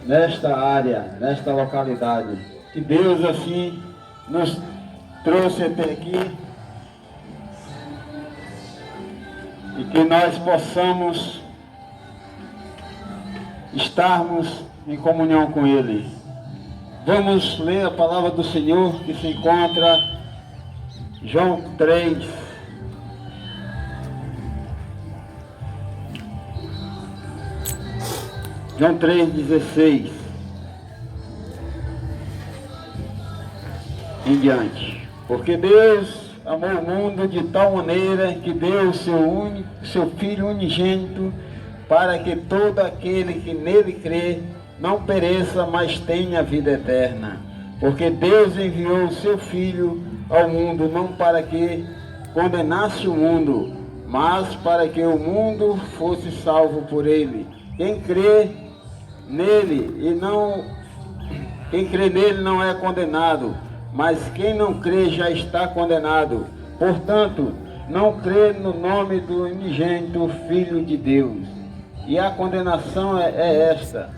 nesta área, nesta localidade. Que Deus assim nos trouxe até aqui e que nós possamos estarmos em comunhão com Ele. Vamos ler a palavra do Senhor que se encontra em João 3. João 3,16 em diante. Porque Deus amou o mundo de tal maneira que deu o seu Filho unigênito, para que todo aquele que nele crê não pereça, mas tenha vida eterna. Porque Deus enviou o seu Filho ao mundo, não para que condenasse o mundo, mas para que o mundo fosse salvo por ele. Quem crê nele não é condenado, mas quem não crê já está condenado. Portanto, não crê no nome do unigênito Filho de Deus. E a condenação é esta,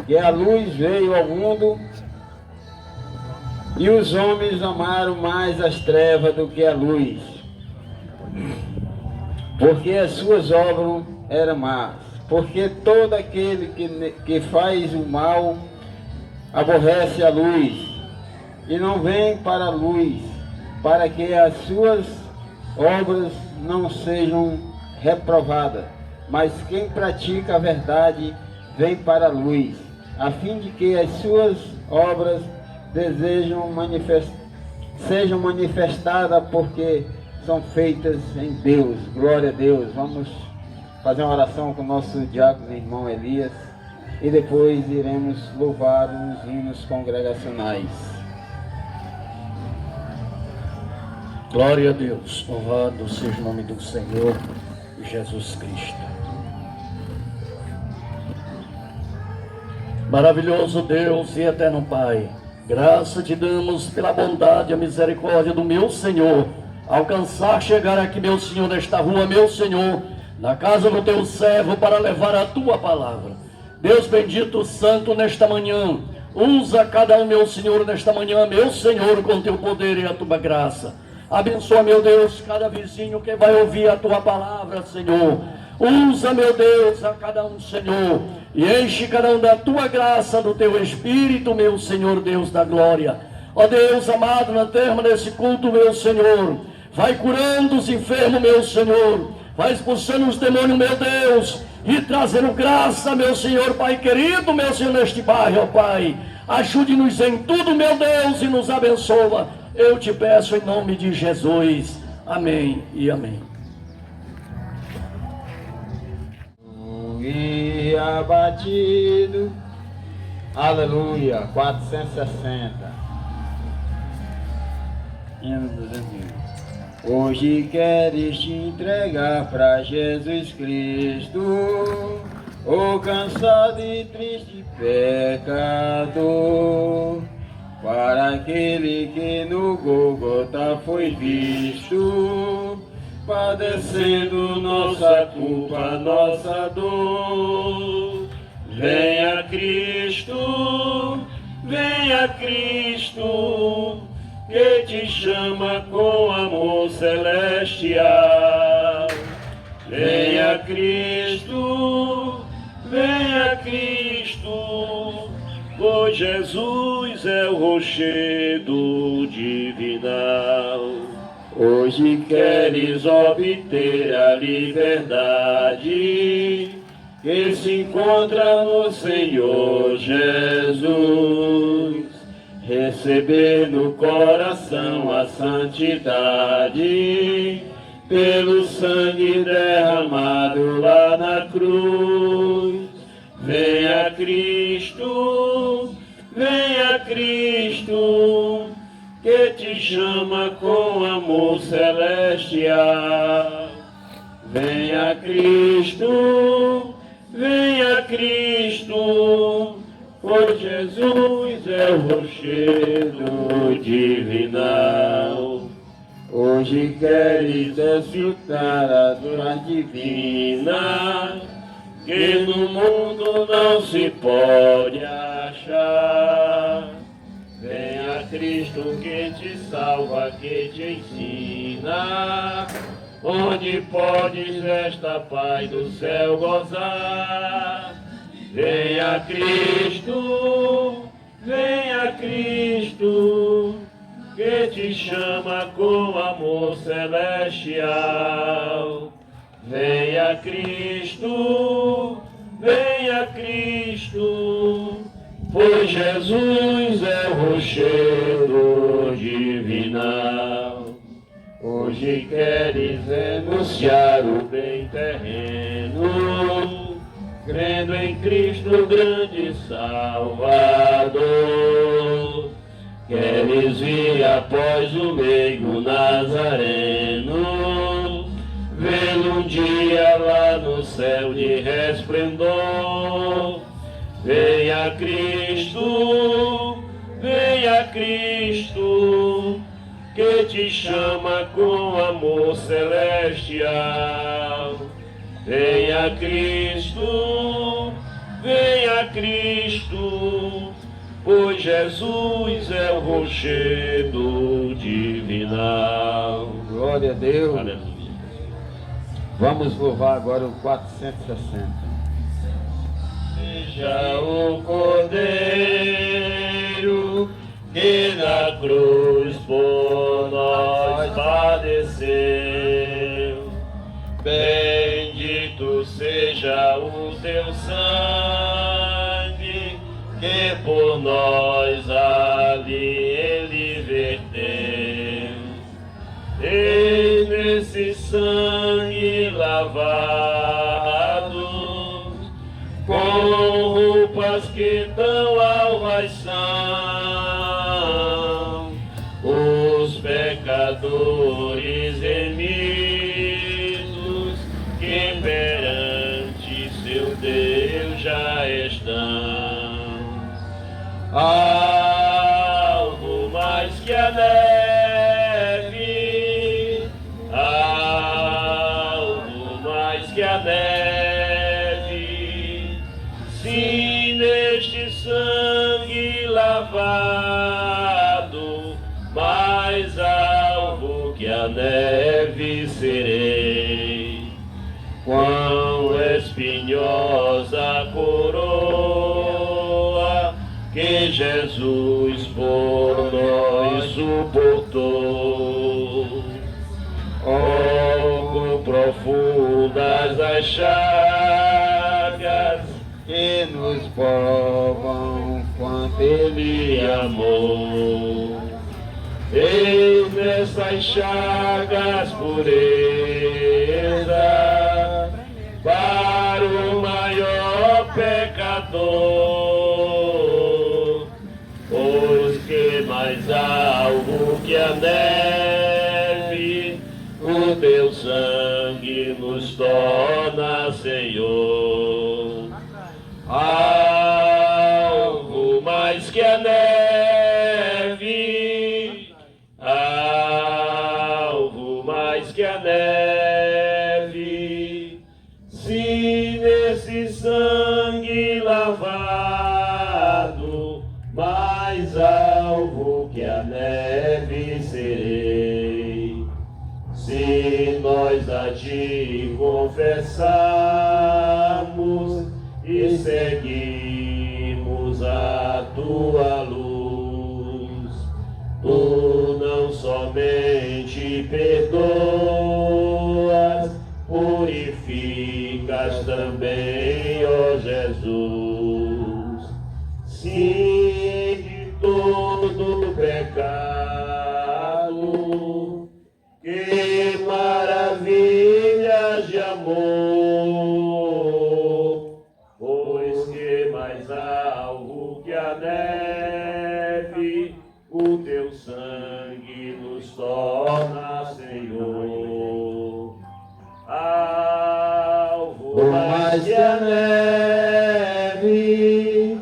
que a luz veio ao mundo, e os homens amaram mais as trevas do que a luz, porque as suas obras eram más. Porque todo aquele que faz o mal aborrece a luz, e não vem para a luz, para que as suas obras não sejam reprovadas. Mas quem pratica a verdade vem para a luz, a fim de que as suas obras sejam manifestadas, porque são feitas em Deus. Glória a Deus. Vamos fazer uma oração com o nosso diácono irmão Elias e depois iremos louvar os hinos congregacionais. Glória a Deus, louvado seja o nome do Senhor Jesus Cristo. Maravilhoso Deus e eterno Pai, graça te damos pela bondade e a misericórdia do meu Senhor, chegar aqui, meu Senhor, nesta rua, meu Senhor, na casa do teu servo, para levar a tua palavra. Deus bendito, santo, nesta manhã, usa cada um, meu Senhor, nesta manhã, meu Senhor, com teu poder e a tua graça. Abençoa, meu Deus, cada vizinho que vai ouvir a tua palavra, Senhor. Usa, meu Deus, a cada um, Senhor, e enche cada um da tua graça, do teu Espírito, meu Senhor, Deus da glória. Ó Deus amado, na terra desse culto, meu Senhor, vai curando os enfermos, meu Senhor, vai expulsando os demônios, meu Deus, e trazendo graça, meu Senhor, Pai querido, meu Senhor, neste bairro, ó Pai. Ajude-nos em tudo, meu Deus, e nos abençoa. Eu te peço em nome de Jesus. Amém e amém. E abatido, aleluia, 460. Hoje queres te entregar para Jesus Cristo, o cansado e triste pecador, para aquele que no Gólgota foi visto, padecendo nossa culpa, nossa dor. Venha Cristo, que te chama com amor celestial. Venha Cristo, pois Jesus é o rochedo divinal. Hoje queres obter a liberdade que se encontra no Senhor Jesus, receber no coração a santidade pelo sangue derramado lá na cruz. Venha Cristo, que te chama com amor celestial. Venha Cristo, pois Jesus é o rochedo divinal. Hoje queres desfrutar a dor divina, que no mundo não se pode achar. Venha Cristo que te salva, que te ensina, onde podes esta paz do céu gozar. Venha Cristo, que te chama com amor celestial. Venha Cristo, pois Jesus é o rochedo divinal. Hoje queres renunciar o bem terreno, crendo em Cristo, grande Salvador. Queres vir após o meigo Nazareno, vê-lo um dia lá no céu de resplendor. Venha Cristo, que te chama com amor celestial. Venha Cristo, pois Jesus é o rochedo divinal. Glória a Deus. Aleluia. Vamos louvar agora o 460. Seja o Cordeiro que na cruz por nós padeceu. Bendito seja o teu sangue que por nós ali ele verteu. Eis nesse sangue lavado, com roupas que tão alvas são, os pecadores remidos que perante seu Deus já estão. Algo mais que a neve, algo mais que a neve, se neste sangue lavado, mais alvo que a neve serei. Quão espinhosa coroa que Jesus por nós suportou. Oh, quão profundas as chagas Que nos provam quanto Ele amou. Eis nessas chagas pureza para o maior pecador, pois que mais alvo que a neve, o teu sangue nos torna Senhor. Algo mais que a neve, algo mais que a neve, se nesse sangue lavado, mais alvo que a neve serei. Se nós a ti confessarmos e seguimos a tua luz, tu não somente perdoas, purificas também, ó Jesus. Sim, de todo pecado, que maravilhas de amor, pois que mais alvo que a neve, o teu sangue nos torna Senhor. Alvo mais que a neve,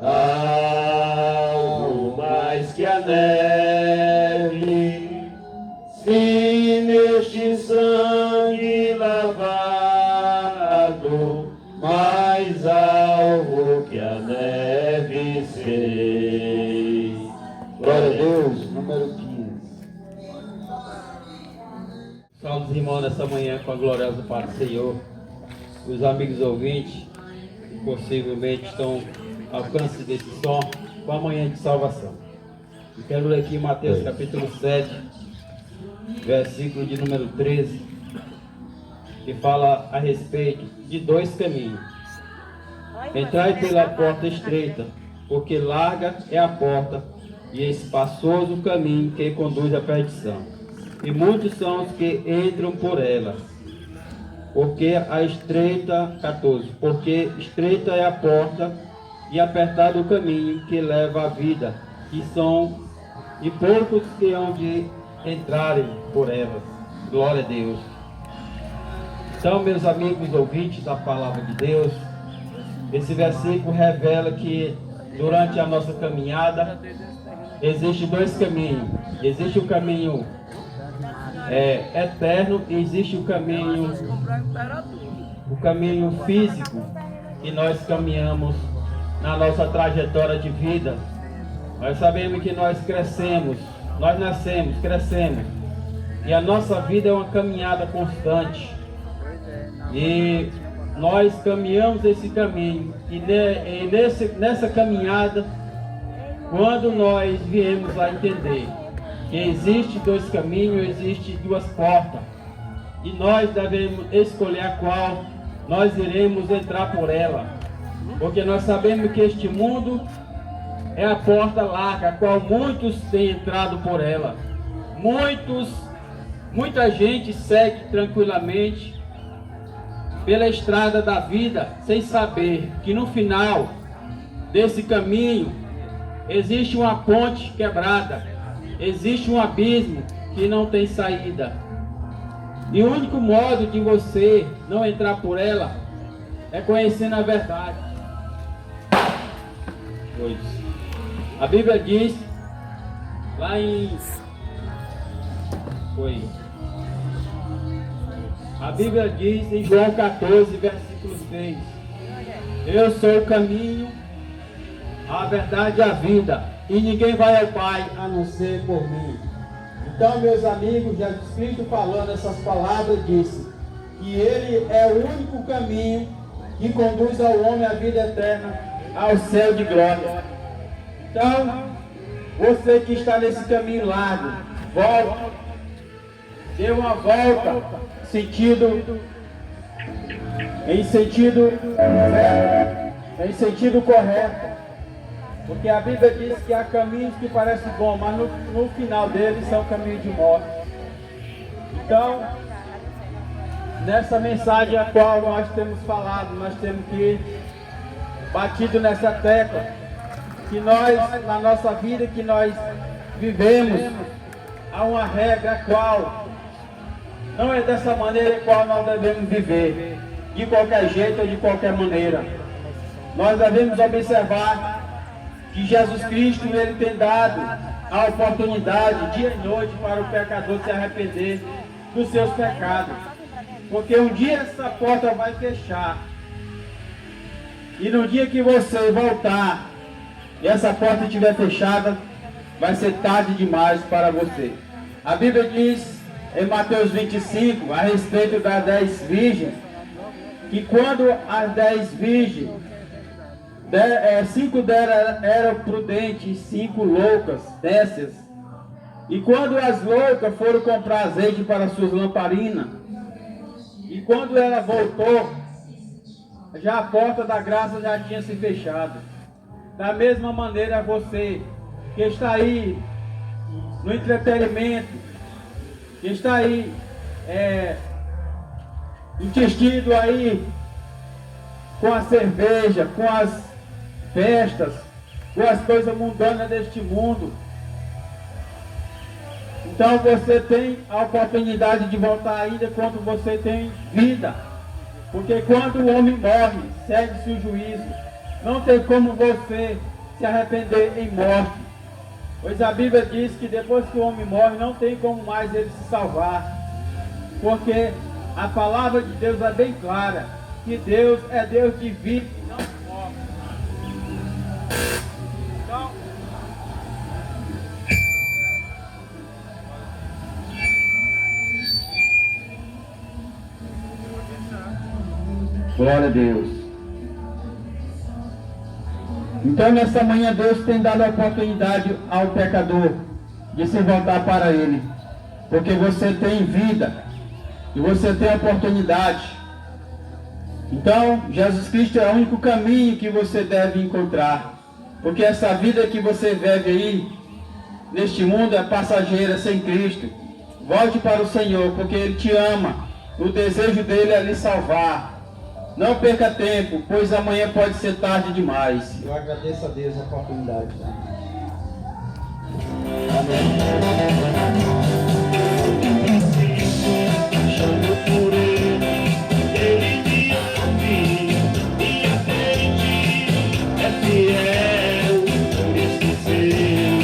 alvo mais que a neve, se neste sangue lavado, mais alvo que a neve serei. número 15. Salve os irmãos nessa manhã com a gloriosa paz do Senhor. Os amigos ouvintes que possivelmente estão ao alcance desse som com a manhã de salvação. Eu quero ler aqui Mateus capítulo 7, versículo de número 13, que fala a respeito de dois caminhos. Entrai pela porta estreita, porque larga é a porta e espaçoso o caminho que conduz à perdição. E muitos são os que entram por ela. Porque a estreita, 14, porque estreita é a porta e apertado o caminho que leva à vida, e poucos que hão de entrarem por elas. Glória a Deus. Então, meus amigos ouvintes da palavra de Deus, esse versículo revela que durante a nossa caminhada existem dois caminhos. Existe o caminho eterno e existe o caminho físico que nós caminhamos na nossa trajetória de vida. Nós sabemos que nós crescemos, nós nascemos, crescemos, e a nossa vida é uma caminhada constante, e nós caminhamos esse caminho, e nessa caminhada, quando nós viemos a entender que existe dois caminhos, existe duas portas, e nós devemos escolher a qual nós iremos entrar por ela, porque nós sabemos que este mundo é a porta larga, a qual muitos têm entrado por ela. Muita gente segue tranquilamente pela estrada da vida, sem saber que no final desse caminho existe uma ponte quebrada, existe um abismo que não tem saída. E o único modo de você não entrar por ela é conhecendo a verdade. A Bíblia diz, lá a Bíblia diz em João 14, versículo 6, eu sou o caminho, a verdade e a vida, e ninguém vai ao Pai a não ser por mim. Então, meus amigos, Jesus Cristo falando essas palavras disse que Ele é o único caminho que conduz ao homem à vida eterna, ao céu de glória. Então, você que está nesse caminho largo, volta, dê uma volta em sentido correto, porque a Bíblia diz que há caminhos que parecem bons, mas no final deles são caminhos de morte. Então, nessa mensagem a qual nós temos falado, nós temos que batido nessa tecla, que nós, na nossa vida que nós vivemos, há uma regra a qual não é dessa maneira qual nós devemos viver, de qualquer jeito ou de qualquer maneira. Nós devemos observar que Jesus Cristo, Ele tem dado a oportunidade dia e noite para o pecador se arrepender dos seus pecados, porque um dia essa porta vai fechar, e no dia que você voltar e essa porta estiver fechada, vai ser tarde demais para você. A Bíblia diz em Mateus 25, a respeito das 10 virgens, que quando as 10 virgens, 5 delas eram prudentes e 5 loucas, nécias, e quando as loucas foram comprar azeite para suas lamparinas, e quando ela voltou, já a porta da graça já tinha se fechado. Da mesma maneira, você que está aí no entretenimento, que está aí enchido aí com a cerveja, com as festas, com as coisas mundanas deste mundo, então você tem a oportunidade de voltar ainda quando você tem vida, porque quando o homem morre, segue-se o juízo. Não tem como você se arrepender em morte, pois a Bíblia diz que depois que o homem morre, não tem como mais ele se salvar, porque a palavra de Deus é bem clara, que Deus é Deus de vida e não de morte. Então, Glória a Deus. Então, nessa manhã, Deus tem dado a oportunidade ao pecador de se voltar para Ele. Porque você tem vida e você tem oportunidade. Então, Jesus Cristo é o único caminho que você deve encontrar. Porque essa vida que você vive aí, neste mundo, é passageira sem Cristo. Volte para o Senhor, porque Ele te ama. O desejo dele é lhe salvar. Não perca tempo, pois amanhã pode ser tarde demais. Eu agradeço a Deus a oportunidade. Chamo por ele, ele me ouve, me atende, é fiel, me esqueceu,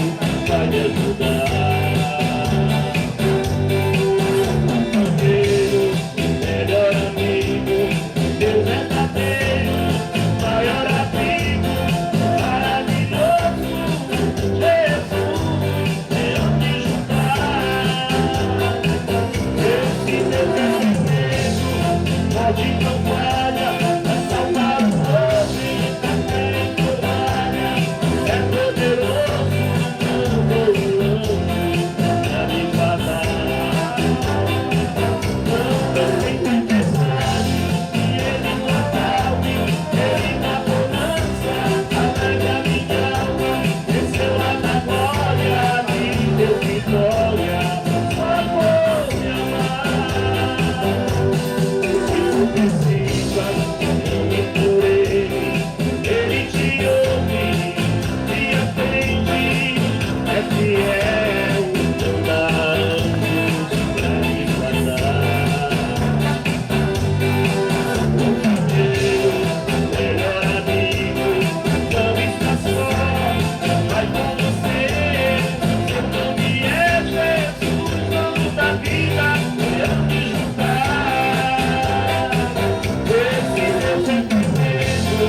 vai me ajudar. Meu melhor amigo, Deus é verdadeiro, maior amigo, maravilhoso, Jesus, eu me juntar. Esse Deus é verdadeiro, pode não falha, vai salvar o homem, da temporada, é poderoso, pra me guardar. Não tem tempestade, e ele não acalme, ele na bonança, alegra minha alma, desceu lá na glória, me deu vitória, só por me amar. Se tu precisa, ame por ele te ouve, te atende, é fiel, não dá anjos pra me guardar. Meu melhor amigo, não está só, vai com você. Seu nome é Jesus, dono da vida, eu me juntar. Esse Deus é tremendo,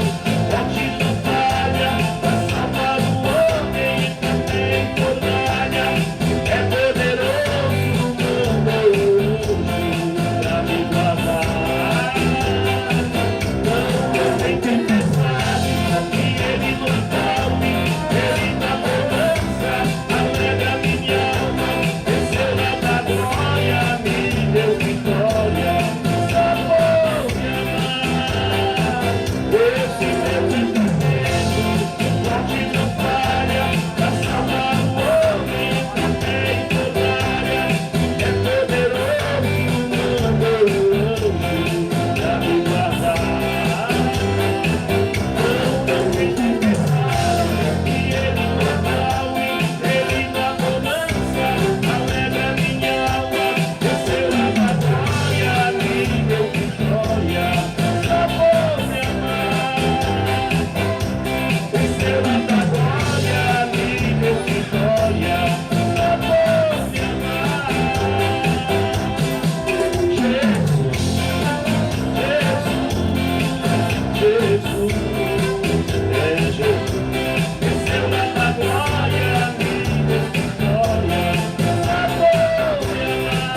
forte não falha, vai salvar o homem da temporada, é poderoso, pra me guardar. Não tem tempestade, que ele não acalme, ele na bonança, alegra minha alma, desceu lá da glória, me deu vitória, só por me amar. Esse Deus é tremendo, forte não falha, pra salvar o homem da temporada, é poderoso, pra me guardar. Não tem tempestade, que ele não acalme, ele na bonança, alegra minha alma, desceu lá da glória, me deu vitória, só por me amar. Desceu lá da glória, me deu vitória, só por me amar. Jesus, é Jesus, desceu lá da glória, me deu vitória, só por me amar.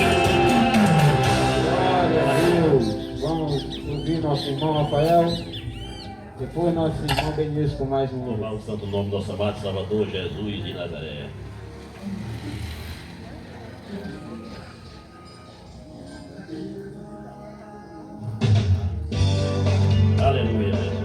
Glória a Deus. Vamos ouvir nosso irmão Rafael. Depois nosso irmão Benício com mais um. Louvar o santo nome do nosso amado Salvador Jesus de Nazaré. Aleluia, Jesus.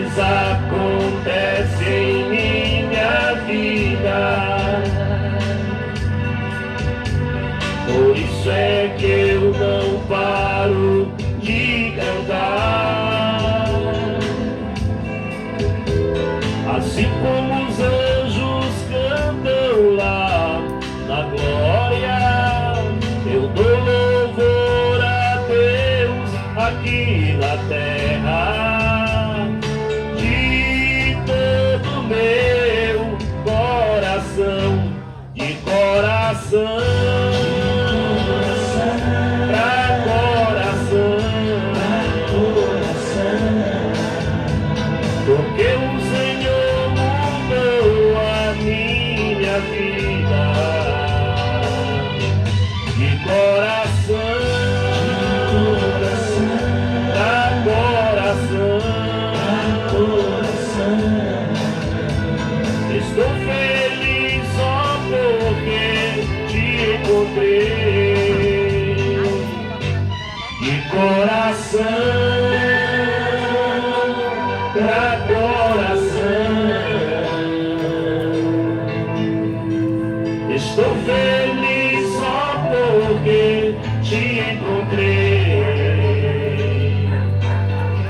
vezes acontece em minha vida. Por isso é que eu não paro de cantar. Assim como os anjos cantam lá na glória, eu dou louvor a Deus aqui na terra. De todo meu coração, de coração. Porque o Senhor mudou a minha vida. De coração, pra coração. Estou feliz só porque te encontrei. De coração. Pra coração, estou feliz só porque te encontrei.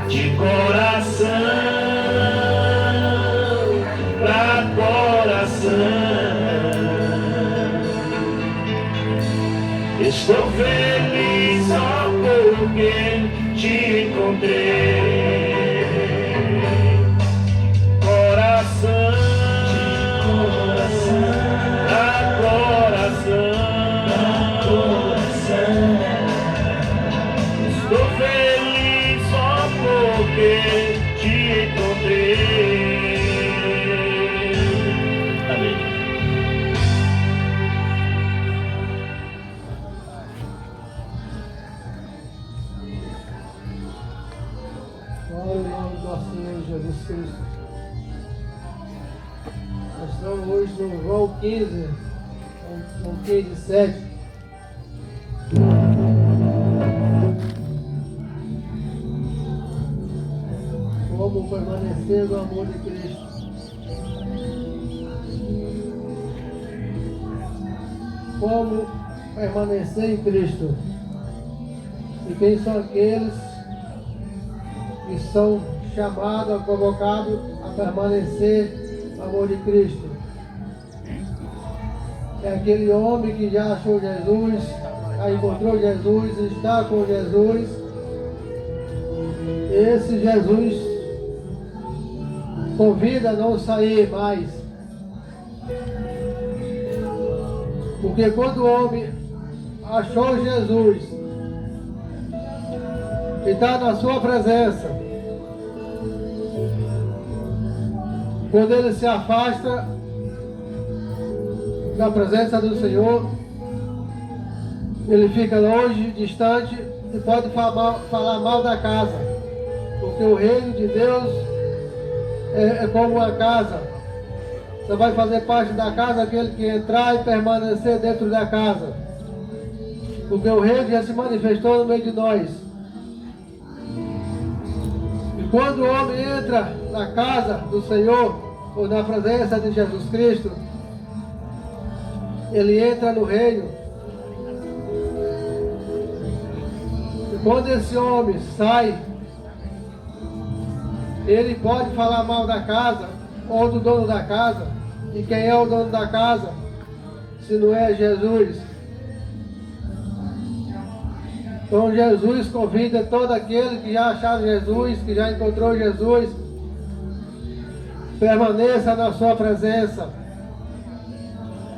De coração, pra coração, estou feliz só porque te encontrei. Estou feliz só porque te encontrei. Amém. Glória ao nome do nosso Senhor Jesus Cristo. Nós estamos hoje no João 15, João 15, 7. Como permanecer no amor de Cristo. Como permanecer em Cristo. E quem são aqueles que são chamados, convocados a permanecer no amor de Cristo? É aquele homem que já achou Jesus, já encontrou Jesus, está com Jesus. Esse Jesus convida a não sair mais. Porque quando o homem achou Jesus e está na sua presença, quando ele se afasta da presença do Senhor, ele fica longe, distante e pode falar mal da casa. Porque o reino de Deus é como uma casa. Você vai fazer parte da casa aquele que entrar e permanecer dentro da casa. Porque o reino já se manifestou no meio de nós. E quando o homem entra na casa do Senhor, ou na presença de Jesus Cristo, ele entra no reino. E quando esse homem sai, ele pode falar mal da casa ou do dono da casa. E quem é o dono da casa, se não é Jesus? Então Jesus convida todo aquele que já achou Jesus, que já encontrou Jesus, permaneça na sua presença,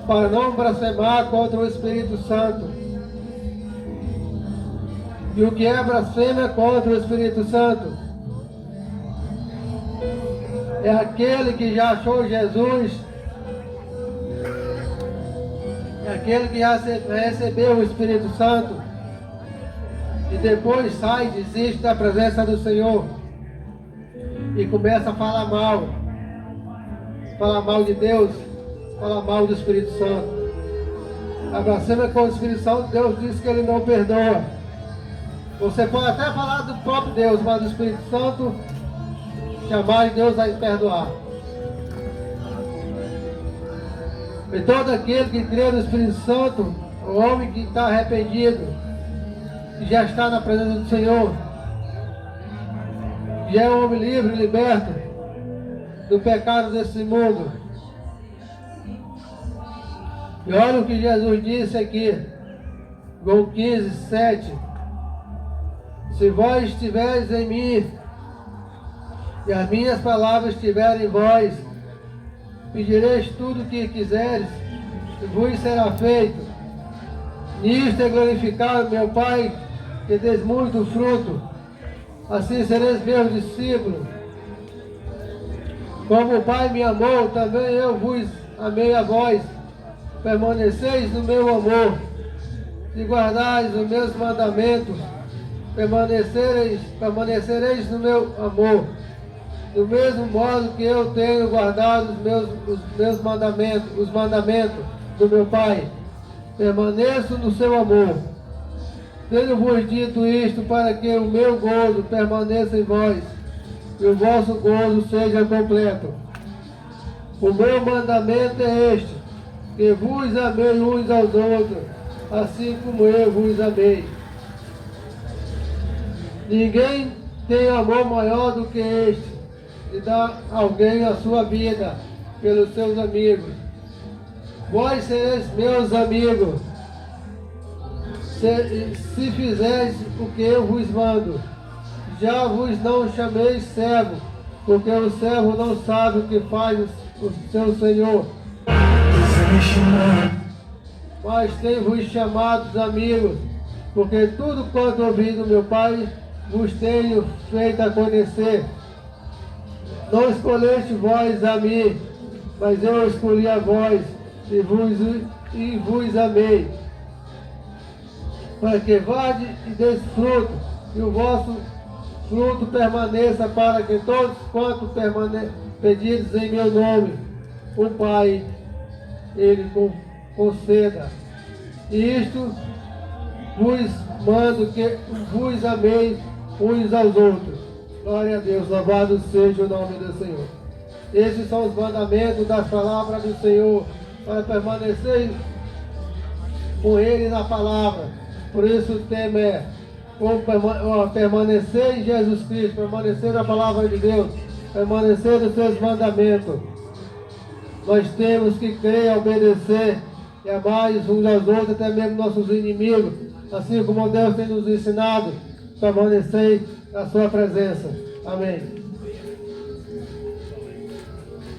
para não blasfemar contra o Espírito Santo. E o que é blasfêmia contra o Espírito Santo? É aquele que já achou Jesus, é aquele que já recebeu o Espírito Santo e depois sai, desiste da presença do Senhor e começa a falar mal de Deus, falar mal do Espírito Santo. A blasfêmia contra o Espírito Santo, Deus diz que ele não perdoa. Você pode até falar do próprio Deus, mas do Espírito Santo jamais Deus vai perdoar. E todo aquele que crê no Espírito Santo, o homem que está arrependido, que já está na presença do Senhor, que é um homem livre e liberto do pecado desse mundo. E olha o que Jesus disse aqui, João 15, 7. Se vós estiveres em mim, e as minhas palavras estiverem em vós, pedireis tudo o que quiseres, e vos será feito. Nisto é glorificado meu Pai, que deis muito fruto, assim sereis meus discípulos. Como o Pai me amou, também eu vos amei a vós. Permaneceis no meu amor. Se guardais os meus mandamentos, permanecereis no meu amor. Do mesmo modo que eu tenho guardado os meus mandamentos, os mandamentos do meu Pai, permaneço no seu amor. Tenho-vos dito isto para que o meu gozo permaneça em vós e o vosso gozo seja completo. O meu mandamento é este, que vos amei uns aos outros, assim como eu vos amei. Ninguém tem amor maior do que este, de dar a alguém a sua vida pelos seus amigos. Vós sereis meus amigos, se fizeres o que eu vos mando. Já vos não chameis servo, porque o servo não sabe o que faz o seu senhor. Mas tenho-vos chamados amigos, porque tudo quanto ouvi do meu Pai vos tenho feito a conhecer. Não escolheste vós a mim, mas eu escolhi a vós e vos amei, para que vade e deis fruto, e o vosso fruto permaneça, para que todos quanto pedidos em meu nome, o Pai, Ele conceda. E isto vos mando, que vos ameis uns aos outros. Glória a Deus, louvado seja o nome do Senhor. Esses são os mandamentos das palavras do Senhor, para permanecer com Ele na palavra. Por isso o tema é permanecer em Jesus Cristo, permanecer na palavra de Deus, permanecer nos seus mandamentos. Nós temos que crer e obedecer e amar uns aos outros, até mesmo nossos inimigos, assim como Deus tem nos ensinado, permanecer na sua presença. Amém.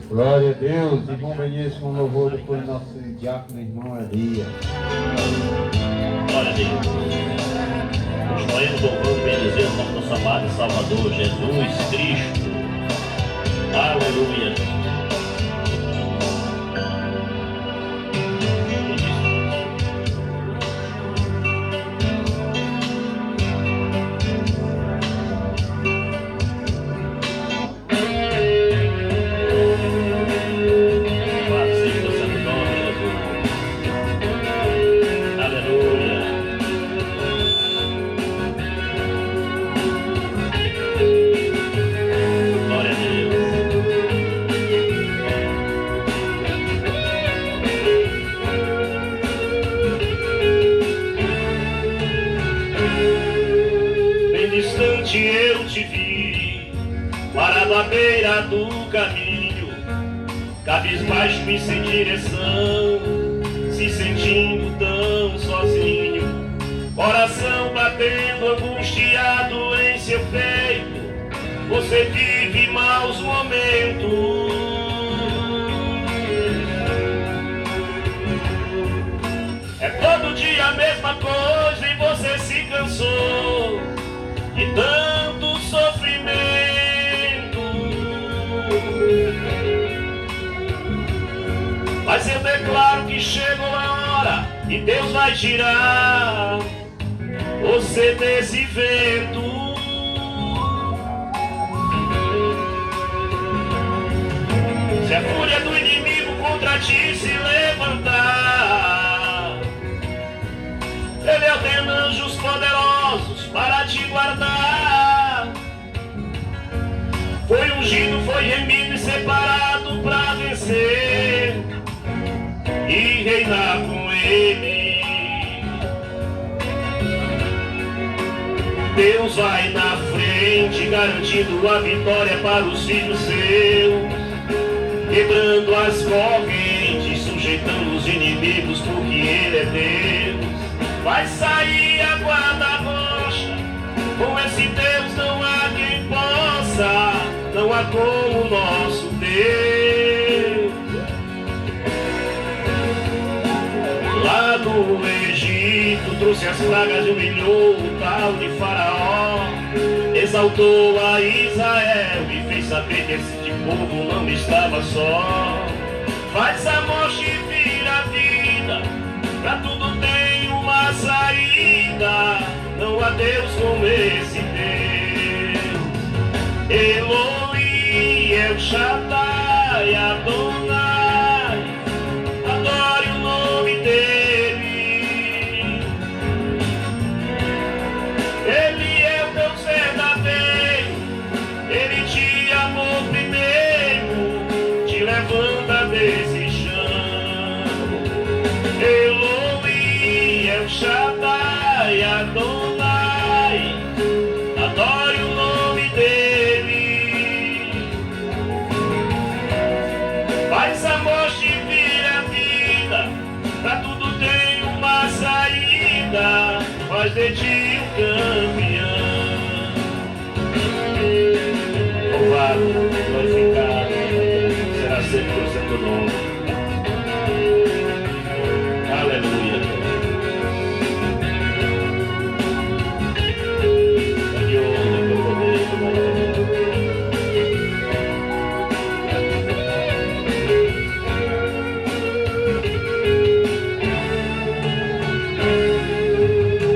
Glória a Deus, e bom bendice com louvor depois do nosso diácono irmão Elias. Glória a Deus. Continuaremos louvando e bendizendo nosso amado e Salvador Jesus Cristo. Aleluia. Eu te vi, parado à beira do caminho, cabisbaixo e sem direção, se sentindo tão sozinho, coração batendo angustiado em seu peito. Você vive maus momentos, é todo dia a mesma coisa e você se cansou de tanto sofrimento. Mas eu declaro que chegou a hora e Deus vai tirar você desse vento. Se a fúria do inimigo contra ti se levantar, Ele ordena anjos poderosos para te guardar. Foi ungido remido e separado para vencer e reinar com Ele. Deus vai na frente, garantindo a vitória para os filhos seus, quebrando as correntes, sujeitando os inimigos, porque Ele é Deus. Vai sair a guarda-rocha, com esse Deus não há quem possa, não há como o nosso Deus. Lá do Egito trouxe as pragas e humilhou o tal de Faraó, exaltou a Israel e fez saber que esse povo não estava só. Faz a morte vir a vida, pra tudo tem uma saída, não há Deus como esse Deus. Elohim, El Shaddai, Adonai, adore o nome dele. Ele é o Deus verdadeiro, ele te amou primeiro, te levanta desse chão. Elohim, El Shaddai, Adonai, adore o nome dele. Faz a morte vir a vida, pra tudo tem uma saída, faz de ti um campeão. Louvado, glorificado, será sempre o seu nome. Aleluia.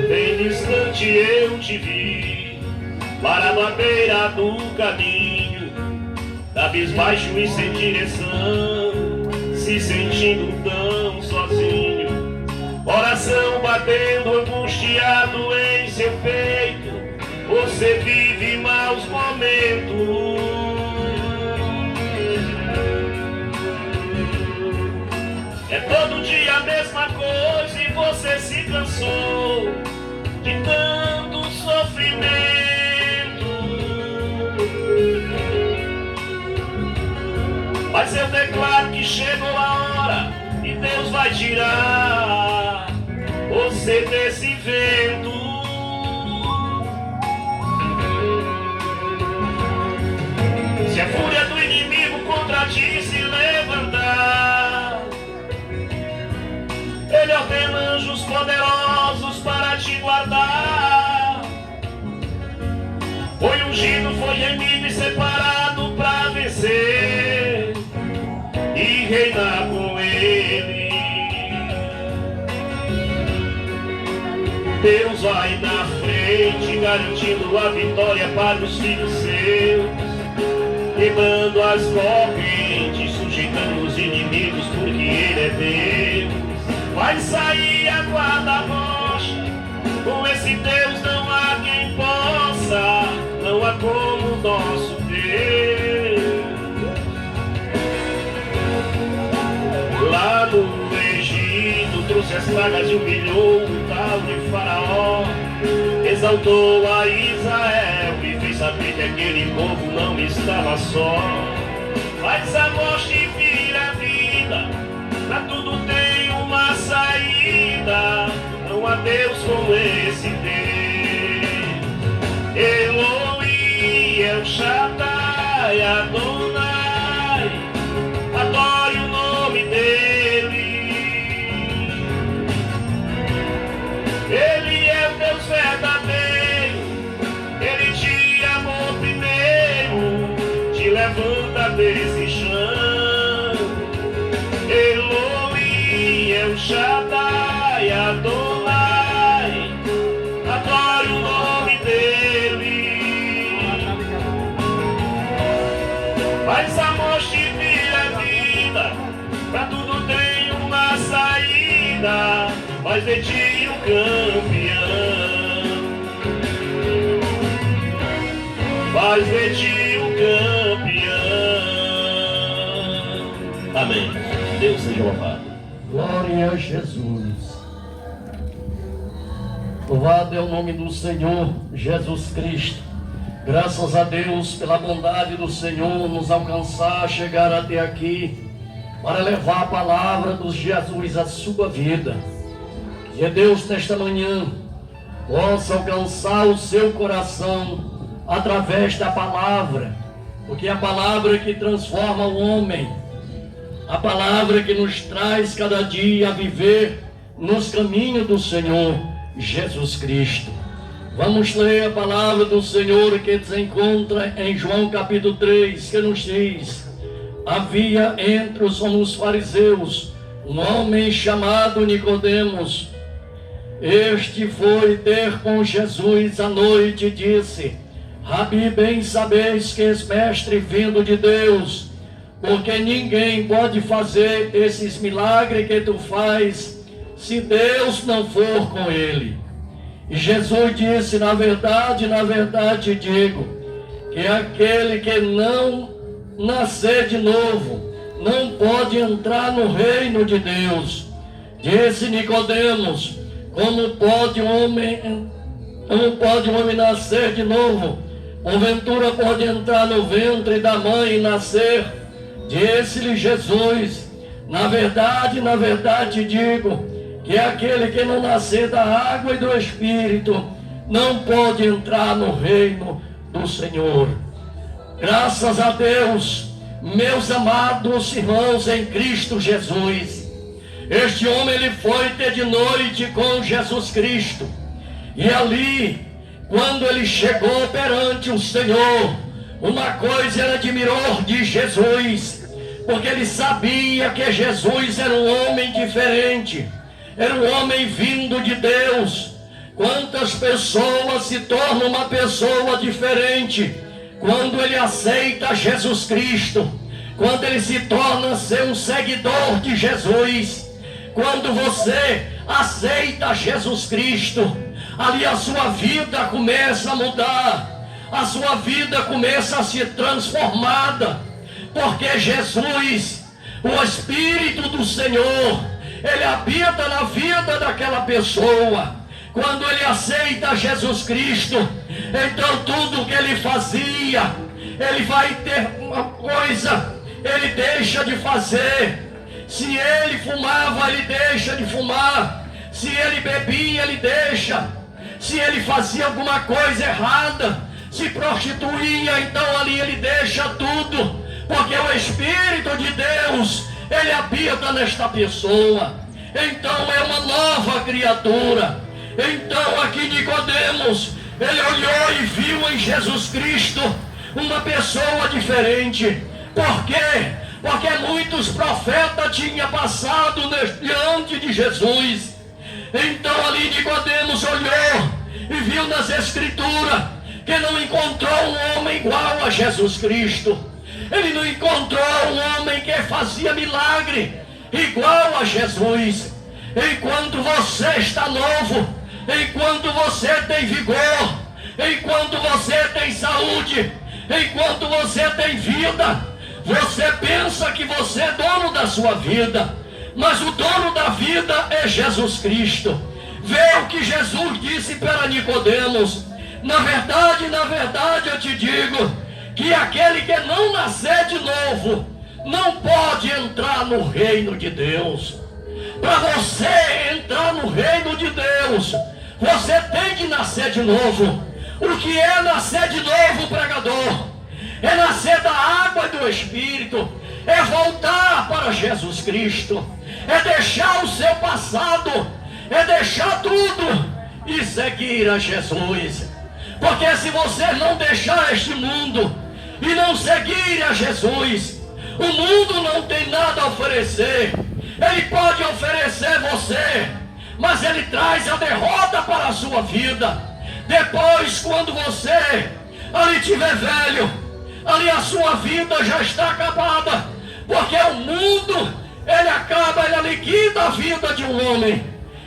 Bem distante eu te vi, parado à beira do caminho, cabisbaixo e sem direção, se sentindo tão sozinho, coração batendo angustiado em seu peito. Você vive maus momentos, é todo dia a mesma coisa e você se cansou de tanto sofrimento. Mas eu declaro que chegou a hora e Deus vai tirar você desse vento. Se a fúria do inimigo contra ti se levantar, Ele ordena anjos poderosos para te guardar. Foi ungido, foi remido e separado para vencer e reinar com Ele. Deus vai na frente, garantindo a vitória para os filhos seus, quebrando as correntes, sujeitando os inimigos, porque Ele é Deus. Vai sair a guarda-rocha, com esse Deus não há quem possa, não há como o nosso Deus. Lá no Egito trouxe as pragas e humilhou o tal de Faraó, exaltou a Israel e fez saber que aquele povo não estava só. Faz a morte vir a vida, pra tudo tem uma saída, não há Deus como esse Deus. Elohim, El Shaddai, Adonai, adore o nome dele. Ele é o Deus verdadeiro, ele te amou primeiro, te levanta desse chão. Elohim, El Shaddai, Adonai, adore o nome dele. Faz a morte vir a vida, pra tudo tem uma saída, faz de ti um campeão. Faz de ti um campeão. Amém. Deus seja louvado. Glória a Jesus. Louvado é o nome do Senhor Jesus Cristo. Graças a Deus pela bondade do Senhor nos alcançar, chegar até aqui para levar a palavra dos Jesus à sua vida. Que Deus nesta manhã possa alcançar o seu coração através da palavra, porque é a palavra que transforma o homem, a palavra que nos traz cada dia a viver nos caminhos do Senhor Jesus Cristo. Vamos ler a palavra do Senhor que se encontra em João capítulo 3, que nos diz: havia entre os fariseus um homem chamado Nicodemos. Este foi ter com Jesus à noite e disse: Rabi, bem sabeis que és mestre vindo de Deus, porque ninguém pode fazer esses milagres que tu faz se Deus não for com ele. E Jesus disse: na verdade digo, que aquele que não nascer de novo não pode entrar no reino de Deus. Disse Nicodemos: como pode um homem nascer de novo? Porventura pode entrar no ventre da mãe e nascer? Disse-lhe Jesus: na verdade digo, que aquele que não nascer da água e do Espírito não pode entrar no reino do Senhor. Graças a Deus, meus amados irmãos em Cristo Jesus, este homem ele foi ter de noite com Jesus Cristo, e ali, quando ele chegou perante o Senhor, uma coisa ele admirou de Jesus, porque ele sabia que Jesus era um homem diferente, era um homem vindo de Deus. Quantas pessoas se tornam uma pessoa diferente quando ele aceita Jesus Cristo, quando ele se torna ser um seguidor de Jesus. Quando você aceita Jesus Cristo, ali a sua vida começa a mudar, a sua vida começa a ser transformada, porque Jesus, o Espírito do Senhor, ele habita na vida daquela pessoa. Quando ele aceita Jesus Cristo, então tudo que ele fazia, ele vai ter uma coisa, ele deixa de fazer. Se ele fumava, ele deixa de fumar. Se ele bebia, ele deixa. Se ele fazia alguma coisa errada, se prostituía, então ali ele deixa tudo, porque o Espírito de Deus, ele habita nesta pessoa. Então é uma nova criatura. Então aqui Nicodemos, ele olhou e viu em Jesus Cristo uma pessoa diferente. Por quê? Porque muitos profetas tinham passado diante de Jesus. Então ali Nicodemos olhou e viu nas Escrituras que não encontrou um homem igual a Jesus Cristo. Ele não encontrou um homem que fazia milagre igual a Jesus. Enquanto você está novo, enquanto você tem vigor, enquanto você tem saúde, enquanto você tem vida, você pensa que você é dono da sua vida, mas o dono da vida é Jesus Cristo. Vê o que Jesus disse para Nicodemos: na verdade eu te digo, que aquele que não nascer de novo não pode entrar no reino de Deus. Para você entrar no reino de Deus, você tem que nascer de novo. O que é nascer de novo, pregador? É nascer da água e do Espírito, é voltar para Jesus Cristo, é deixar o seu passado, é deixar tudo e seguir a Jesus. Porque se você não deixar este mundo e não seguir a Jesus, o mundo não tem nada a oferecer. Ele pode oferecer você, mas ele traz a derrota para a sua vida. Depois, quando você ali estiver velho, ali a sua vida já está acabada, porque o mundo, ele acaba, ele liquida a vida de um homem,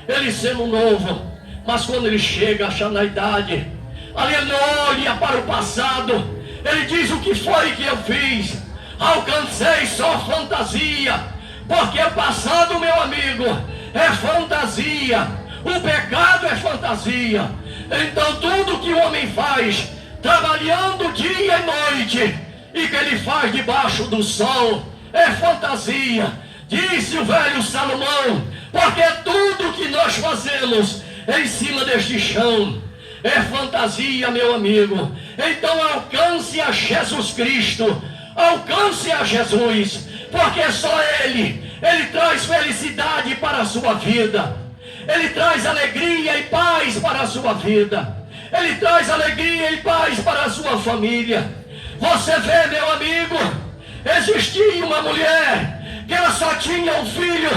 ele sendo novo, mas quando ele chega já na idade, ali ele olha para o passado, ele diz: o que foi que eu fiz? alcancei só fantasia, porque o passado, meu amigo, é fantasia, o pecado é fantasia. Então tudo que o homem faz, trabalhando dia e noite, e que ele faz debaixo do sol, é fantasia. Disse o velho Salomão, porque tudo que nós fazemos em cima deste chão é fantasia, meu amigo. Então alcance a Jesus Cristo, alcance a Jesus, porque só Ele traz felicidade para a sua vida, Ele traz alegria e paz para a sua vida, Ele traz alegria e paz para a sua família. Você vê, meu amigo, existia uma mulher que ela só tinha um filho,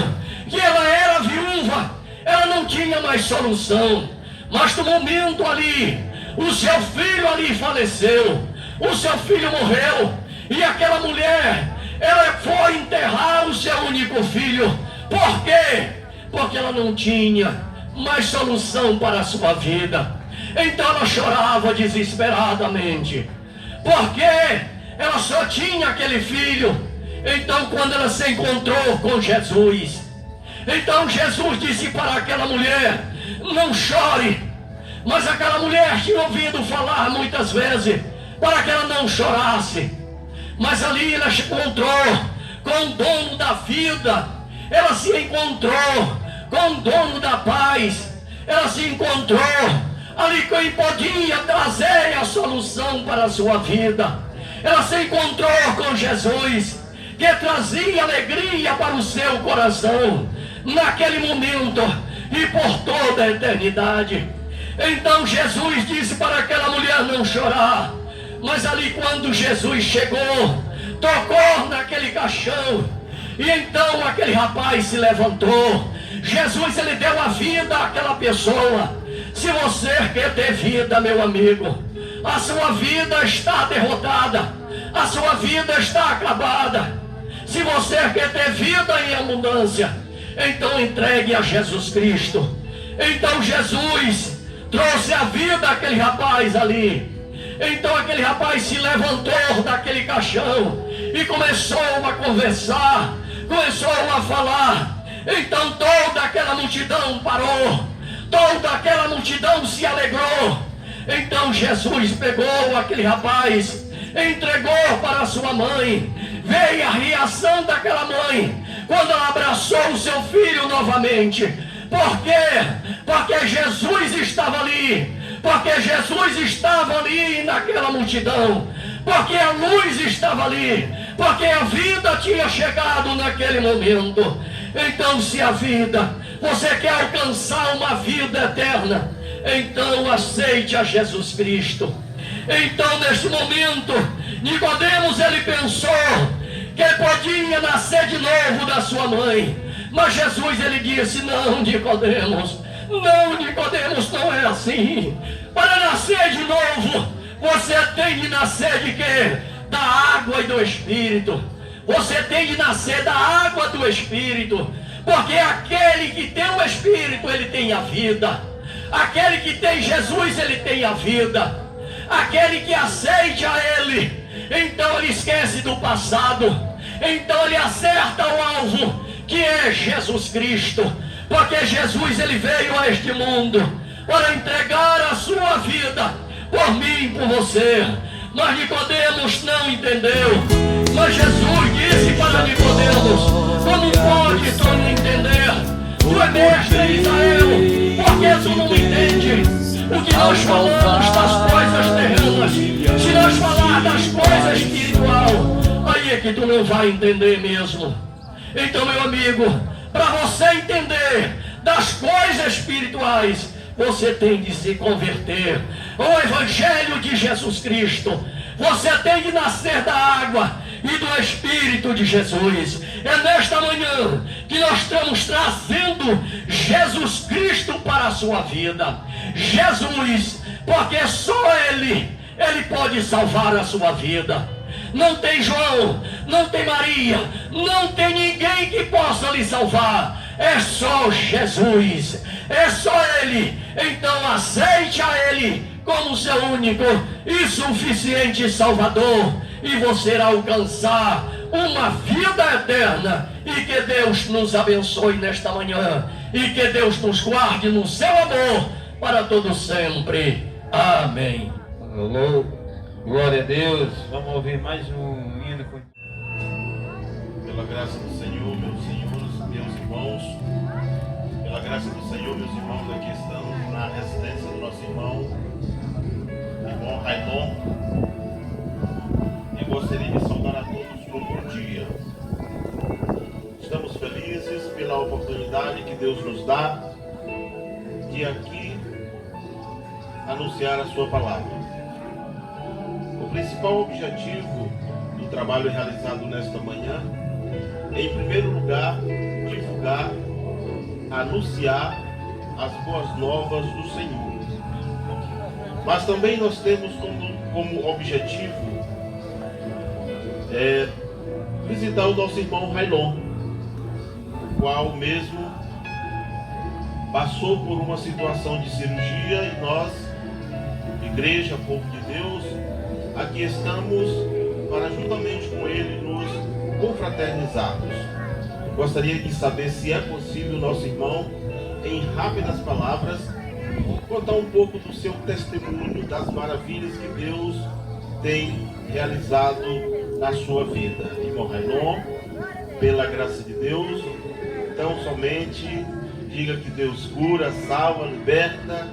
que ela era viúva, ela não tinha mais solução, mas no momento ali, o seu filho ali faleceu, o seu filho morreu, e aquela mulher, ela foi enterrar o seu único filho. Por quê? Porque ela não tinha mais solução para a sua vida. Então ela chorava desesperadamente, porque ela só tinha aquele filho. Então quando ela se encontrou com Jesus, então Jesus disse para aquela mulher, não chore. Mas aquela mulher tinha ouvido falar muitas vezes para que ela não chorasse. Mas ali ela se encontrou com o dono da vida, ela se encontrou com o dono da paz, ela se encontrou ali quem podia trazer a solução para a sua vida. Ela se encontrou com Jesus, que trazia alegria para o seu coração naquele momento e por toda a eternidade. Então Jesus disse para aquela mulher não chorar. Mas ali quando Jesus chegou, tocou naquele caixão, e então aquele rapaz se levantou. Jesus, ele deu a vida àquela pessoa. Se você quer ter vida, meu amigo, a sua vida está derrotada, a sua vida está acabada. Se você quer ter vida em abundância, então entregue a Jesus Cristo. Então Jesus trouxe a vida àquele rapaz ali. Então aquele rapaz se levantou daquele caixão e começou a conversar, começou a falar. Então toda aquela multidão parou, toda aquela multidão se alegrou. Então Jesus pegou aquele rapaz, entregou para sua mãe. Veio a reação daquela mãe quando ela abraçou o seu filho novamente. Por quê? Porque Jesus estava ali. Porque Jesus estava ali naquela multidão. Porque a luz estava ali. Porque a vida tinha chegado naquele momento. Então, se a vida, você quer alcançar uma vida eterna, então aceite a Jesus Cristo. Então, neste momento, Nicodemos, ele pensou que ele podia nascer de novo da sua mãe. Mas Jesus, ele disse, não, Nicodemos, não é assim. Para nascer de novo, você tem de nascer de quê? Da água e do Espírito. Você tem de nascer da água do Espírito. Porque aquele que tem o Espírito, ele tem a vida. Aquele que tem Jesus, ele tem a vida. Aquele que aceite a Ele, então ele esquece do passado. Então ele acerta o alvo, que é Jesus Cristo. Porque Jesus, ele veio a este mundo para entregar a sua vida por mim e por você. Mas Nicodemos não entendeu. Mas Jesus disse para Nicodemos, como pode tu não entender? Tu é mestre de Israel, porque tu não entende o que nós falamos das coisas terrenas? Se nós falar das coisas espirituais, aí é que tu não vai entender mesmo. Então, meu amigo, para você entender das coisas espirituais, você tem de se converter ao Evangelho de Jesus Cristo. Você tem de nascer da água e do Espírito de Jesus. É nesta manhã que nós estamos trazendo Jesus Cristo para a sua vida. Jesus, porque só Ele pode salvar a sua vida. Não tem João, não tem Maria, não tem ninguém que possa lhe salvar. É só Jesus, é só Ele. Então aceite a Ele como seu único e suficiente Salvador. e você irá alcançar uma vida eterna. E que Deus nos abençoe nesta manhã, e que Deus nos guarde no seu amor para todo sempre. Amém. Alô, glória a Deus. Vamos ouvir mais um hino. Pela graça do Senhor, meus senhores, meus irmãos, pela graça do Senhor, meus irmãos, aqui estamos na residência do nosso irmão Railon. E gostaria de saudar a todos por um bom dia. Estamos felizes pela oportunidade que Deus nos dá de aqui anunciar a sua palavra. O principal objetivo do trabalho realizado nesta manhã é, em primeiro lugar, divulgar, anunciar as boas novas do Senhor. Mas também nós temos como objetivo visitar o nosso irmão Railon, o qual mesmo passou por uma situação de cirurgia, e nós, Igreja, Povo de Deus, aqui estamos para juntamente com ele nos confraternizarmos. Gostaria de saber se é possível nosso irmão, em rápidas palavras, contar um pouco do seu testemunho, das maravilhas que Deus tem realizado na sua vida. Irmão Railon, pela graça de Deus, então somente diga que Deus cura, salva, liberta,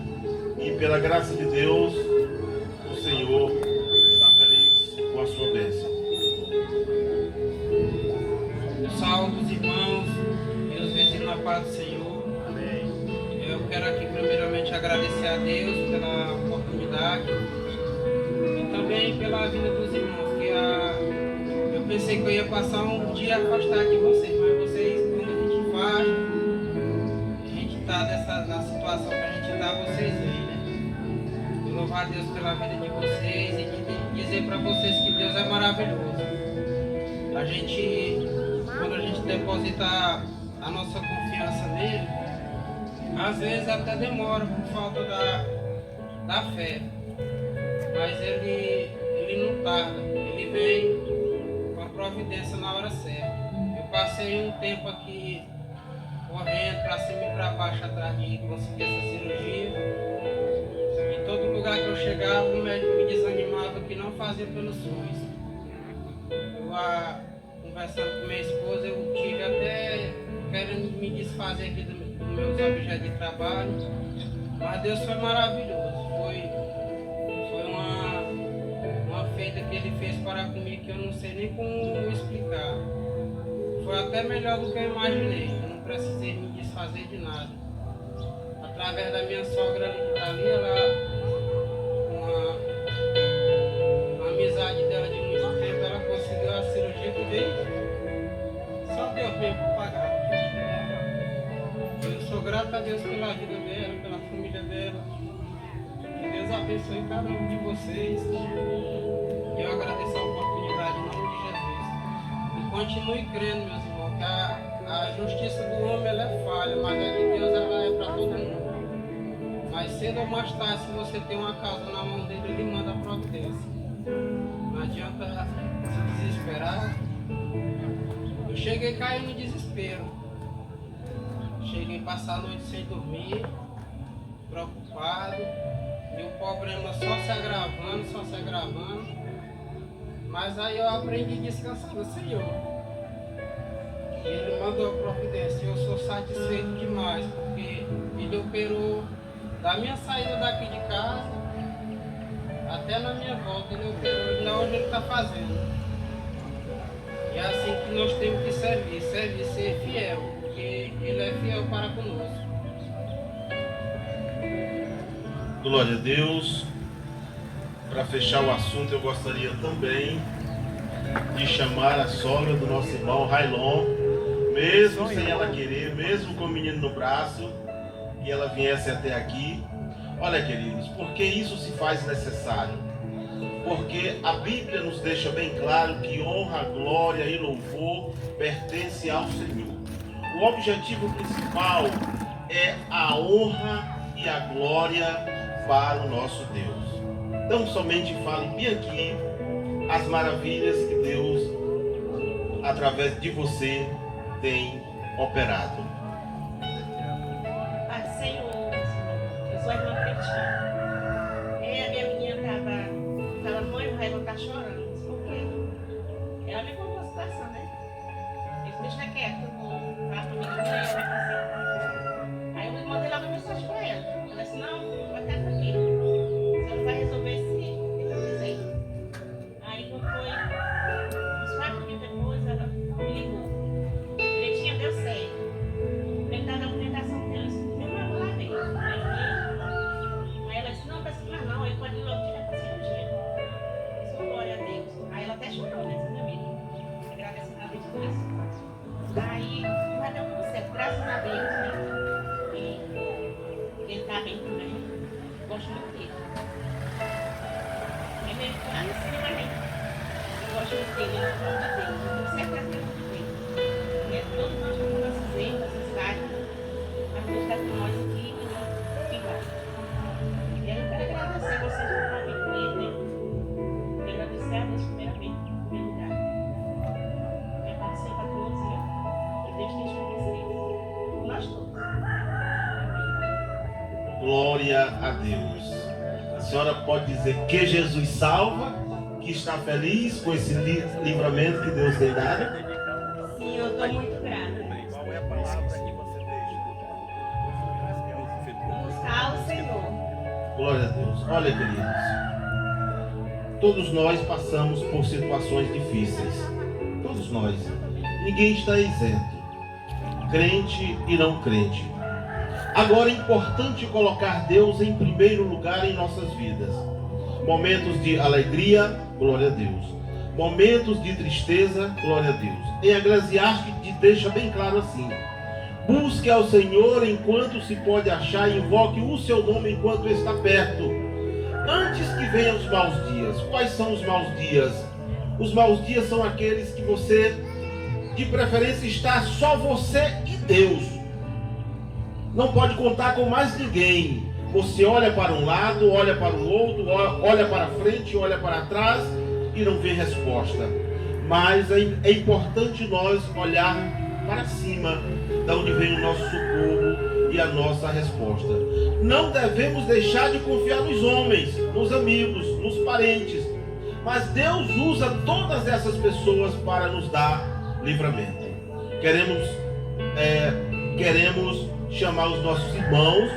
e pela graça de Deus, o Senhor está feliz com a sua bênção. Salve os irmãos, meus vizinhos na paz do Senhor. Amém. Eu quero aqui primeiramente agradecer a Deus pela oportunidade e também pela vida dos irmãos, que eu pensei que eu ia passar um dia afastado de vocês, mas vocês, quando a gente faz, a gente está na situação que a gente está, vocês veem, né? Eu louvar a Deus pela vida de vocês e de dizer para vocês que Deus é maravilhoso. Quando a gente deposita a nossa confiança nele, às vezes até demora por falta da fé, mas ele não tarda, ele vem com a providência na hora certa. Eu passei um tempo aqui correndo para cima e para baixo atrás de conseguir essa cirurgia. Em todo lugar que eu chegava, o médico me desanimava que não fazia pelos SUS. Conversando com minha esposa, eu tive até querendo me desfazer aqui dos meus objetos de trabalho, mas Deus foi maravilhoso. Foi uma feita que Ele fez para comigo que eu não sei nem como explicar. Foi até melhor do que eu imaginei. Eu não precisei me desfazer de nada. Através da minha sogra que está ali, uma amizade dela de muito tempo, ela conseguiu a cirurgia que veio. Só Deus mesmo para pagar. Eu sou grato a Deus pela vida dela, pela família dela. Que Deus abençoe cada um de vocês. E eu agradeço a oportunidade em nome de Jesus. E continue crendo, meus irmãos, que a justiça do homem ela é falha, mas a de Deus ela é para todo mundo. Mais cedo ou mais tarde, se você tem uma causa na mão dele, ele manda a providência. Não adianta se desesperar. Eu cheguei a cair no desespero. Cheguei a passar a noite sem dormir, preocupado, e o problema só se agravando. Mas aí eu aprendi a descansar no Senhor. E Ele mandou a providência. Eu sou satisfeito demais, porque Ele operou da minha saída daqui de casa até na minha volta. Ele operou, e hoje Ele está fazendo. E é assim que nós temos que servir, ser fiel, porque Ele é fiel para conosco. Glória a Deus. Para fechar o assunto, eu gostaria também de chamar a sogra do nosso irmão Railon, mesmo sem ela querer, mesmo com o menino no braço, que ela viesse até aqui. Olha, queridos, porque isso se faz necessário? Porque a Bíblia nos deixa bem claro que honra, glória e louvor pertence ao Senhor. O objetivo principal é a honra e a glória para o nosso Deus. Então somente fale bem aqui as maravilhas que Deus, através de você, tem operado. Pai, Senhor, eu sou a irmã Cretina. A minha menina estava, mãe, o Raimundo está chorando. Porque ela me contou a situação, né? Eu disse, deixa quieto, eu vou falar comigo, Aí eu mandei logo uma mensagem para ela. Ela disse, não, vai ficar comigo. Se ela vai resolver se eu quiser. Aí não foi, uns 4 dias depois, ela me ligou. Direitinho deu certo. Metade da documentação dela, eu disse, meu irmão, vou lá ver. Aí ela disse, não, mas não, ele pode ir logo direto para a cirurgia. Eu disse, glória a Deus. Aí ela até chorou, né, minha amiga? Agradecendo a Deus por isso. Aí, vai dar tudo certo, graças a Deus, né? E ele está bem também. Gosto muito dele. É meio que lá em cima, né? Eu gosto muito dele, eu amo de Deus. Eu tenho certeza que eu amo de Deus. E todos nós temos nossos erros, nossas falhas. Mas Deus está com nós aqui e vai. E aí eu quero agradecer vocês por estar aqui com ele, né? E agradecer a Deus primeiramente, em primeiro lugar. E agradecer para todos, né? Que Deus esteja com vocês. Com nós todos. Glória a Deus. A senhora pode dizer que Jesus salva, que está feliz com esse livramento que Deus tem dado? Sim, eu estou muito grata. Qual é a palavra que você deixa? Buscar o Senhor. Glória a Deus. Olha, queridos, todos nós passamos por situações difíceis. Todos nós. Ninguém está isento. Crente e não crente. Agora é importante colocar Deus em primeiro lugar em nossas vidas. Momentos de alegria, glória a Deus. Momentos de tristeza, glória a Deus. Em Eclesiastes deixa bem claro assim: busque ao Senhor enquanto se pode achar, e invoque o seu nome enquanto está perto, antes que venham os maus dias. Quais são os maus dias? Os maus dias são aqueles que você, de preferência, está só você e Deus. Não pode contar com mais ninguém. Você olha para um lado, olha para o outro, olha para frente, olha para trás e não vê resposta. Mas é importante nós olhar para cima, da onde vem o nosso socorro e a nossa resposta. Não devemos deixar de confiar nos homens, nos amigos, nos parentes. Mas Deus usa todas essas pessoas para nos dar livramento. Queremos chamar os nossos irmãos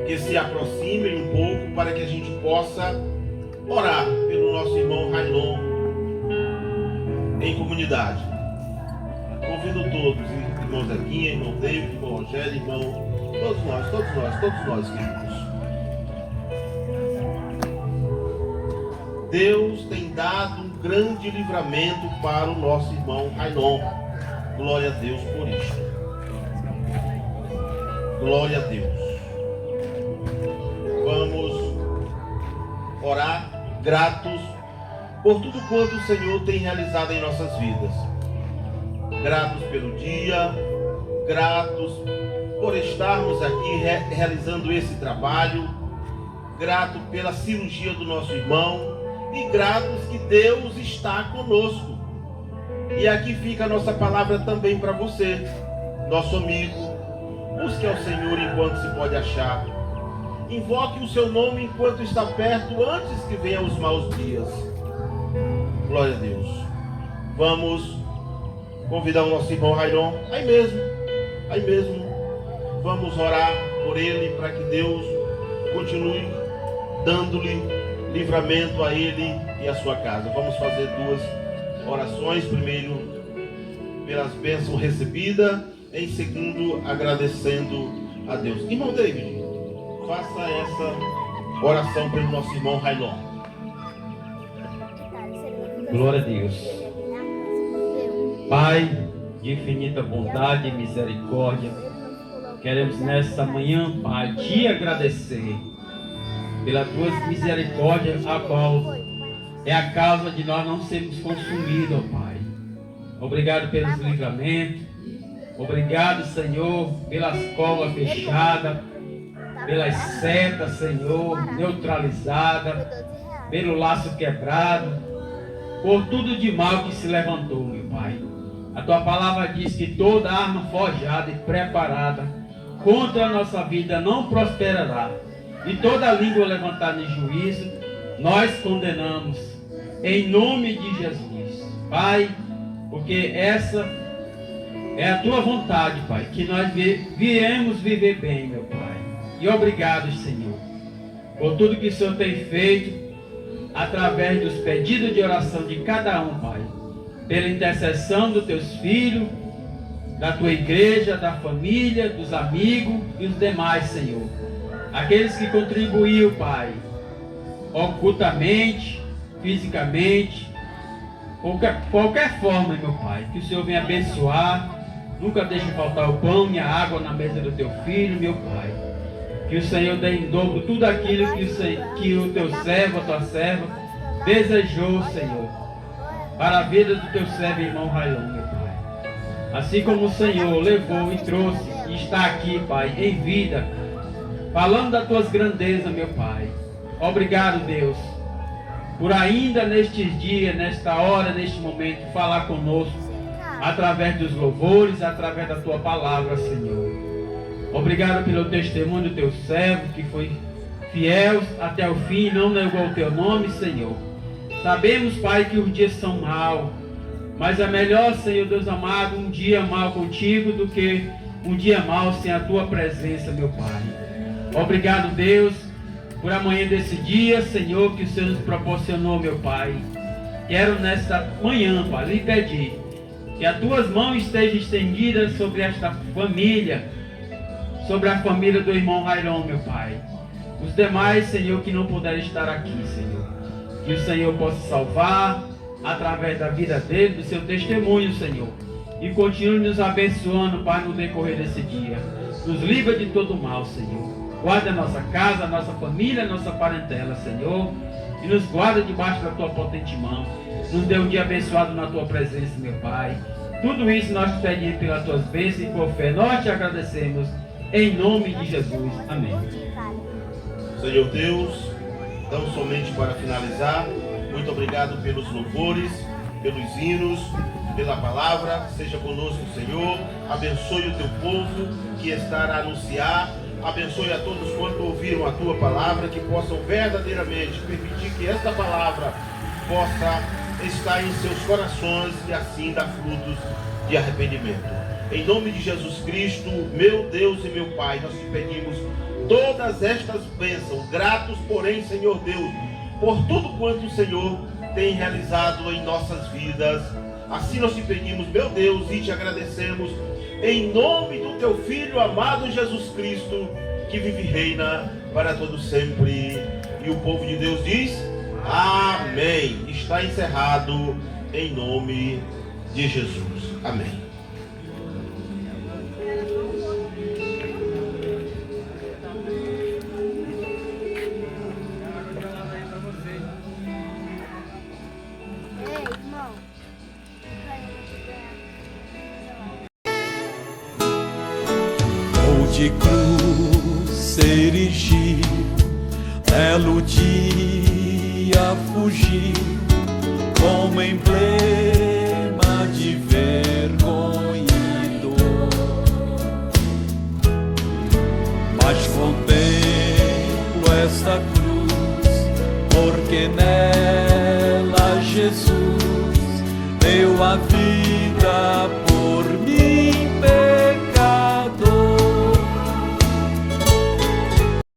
que se aproximem um pouco para que a gente possa orar pelo nosso irmão Railon em comunidade. Convido todos, irmão Zequinha, irmão David, irmão Rogério, irmão, todos nós, queridos. Deus tem dado um grande livramento para o nosso irmão Railon. Glória a Deus por isso. Glória a Deus. Vamos orar gratos por tudo quanto o Senhor tem realizado em nossas vidas. Gratos pelo dia, gratos por estarmos aqui realizando esse trabalho, grato pela cirurgia do nosso irmão e gratos que Deus está conosco. E aqui fica a nossa palavra também para você, nosso amigo. Busque ao Senhor enquanto se pode achar. Invoque o seu nome enquanto está perto, antes que venham os maus dias. Glória a Deus. Vamos convidar o nosso irmão Railon, aí mesmo. Vamos orar por ele, para que Deus continue dando-lhe livramento a ele e a sua casa. Vamos fazer 2 orações. Primeiro, pelas bênçãos recebidas. Em segundo, agradecendo a Deus. Irmão David, faça essa oração pelo nosso irmão Railon. Glória a Deus. Pai de infinita bondade e misericórdia, queremos nesta manhã, Pai, te agradecer pela tua misericórdia, a qual é a causa de nós não sermos consumidos, ó Pai. Obrigado pelos livramentos. Obrigado, Senhor, pelas covas fechadas, pelas setas, Senhor, neutralizadas. pelo laço quebrado, por tudo de mal que se levantou, meu Pai. A tua palavra diz que toda arma forjada e preparada contra a nossa vida não prosperará, e toda língua levantada em juízo nós condenamos, em nome de Jesus, Pai, porque essa é a tua vontade, Pai, que nós viemos viver bem, meu Pai. E obrigado, Senhor, por tudo que o Senhor tem feito através dos pedidos de oração de cada um, Pai, pela intercessão dos teus filhos, da tua igreja, da família, dos amigos e os demais, Senhor. Aqueles que contribuíram, Pai, ocultamente, fisicamente, qualquer forma, meu Pai, que o Senhor venha abençoar. Nunca deixe faltar o pão e a água na mesa do teu filho, meu Pai. Que o Senhor dê em dobro tudo aquilo que o teu servo, a tua serva, desejou, Senhor, para a vida do teu servo, irmão Railon, meu Pai. Assim como o Senhor levou e trouxe e está aqui, Pai, em vida, falando das tuas grandezas, meu Pai. Obrigado, Deus, por ainda nestes dias, nesta hora, neste momento, falar conosco, através dos louvores, através da tua palavra, Senhor. Obrigado pelo testemunho do teu servo, que foi fiel até o fim e não negou o teu nome, Senhor. Sabemos, Pai, que os dias são maus, mas é melhor, Senhor Deus amado, um dia mau contigo do que um dia mau sem a tua presença, meu Pai. Obrigado, Deus, por amanhã desse dia, Senhor, que o Senhor nos proporcionou, meu Pai. Quero nesta manhã, Pai, lhe pedir que as tuas mãos estejam estendidas sobre esta família, sobre a família do irmão Railon, meu Pai. Os demais, Senhor, que não puderem estar aqui, Senhor. Que o Senhor possa salvar através da vida dele, do seu testemunho, Senhor. E continue nos abençoando, Pai, no decorrer desse dia. Nos livra de todo mal, Senhor. Guarda a nossa casa, a nossa família, a nossa parentela, Senhor. E nos guarda debaixo da tua potente mão. Nos dê um dia abençoado na tua presença, meu Pai. Tudo isso nós te pedimos pelas tuas bênçãos e por fé. Nós te agradecemos. Em nome de Jesus. Amém. Senhor Deus, tão somente para finalizar, muito obrigado pelos louvores, pelos hinos, pela palavra. Seja conosco, Senhor. Abençoe o teu povo que está a anunciar. Abençoe a todos quantos ouviram a tua palavra, que possam verdadeiramente permitir que esta palavra possa estar em seus corações e assim dar frutos de arrependimento. Em nome de Jesus Cristo, meu Deus e meu Pai, nós te pedimos todas estas bênçãos, gratos, porém, Senhor Deus, por tudo quanto o Senhor tem realizado em nossas vidas. Assim nós te pedimos, meu Deus, e te agradecemos, em nome do teu Filho amado Jesus Cristo, que vive e reina para todo sempre. E o povo de Deus diz, amém. Está encerrado em nome de Jesus. Amém. De cruz se erigir, belo dia fugir, como emblema de vergonha e dor. Mas contemplo esta cruz, porque nela Jesus deu a vida por mim.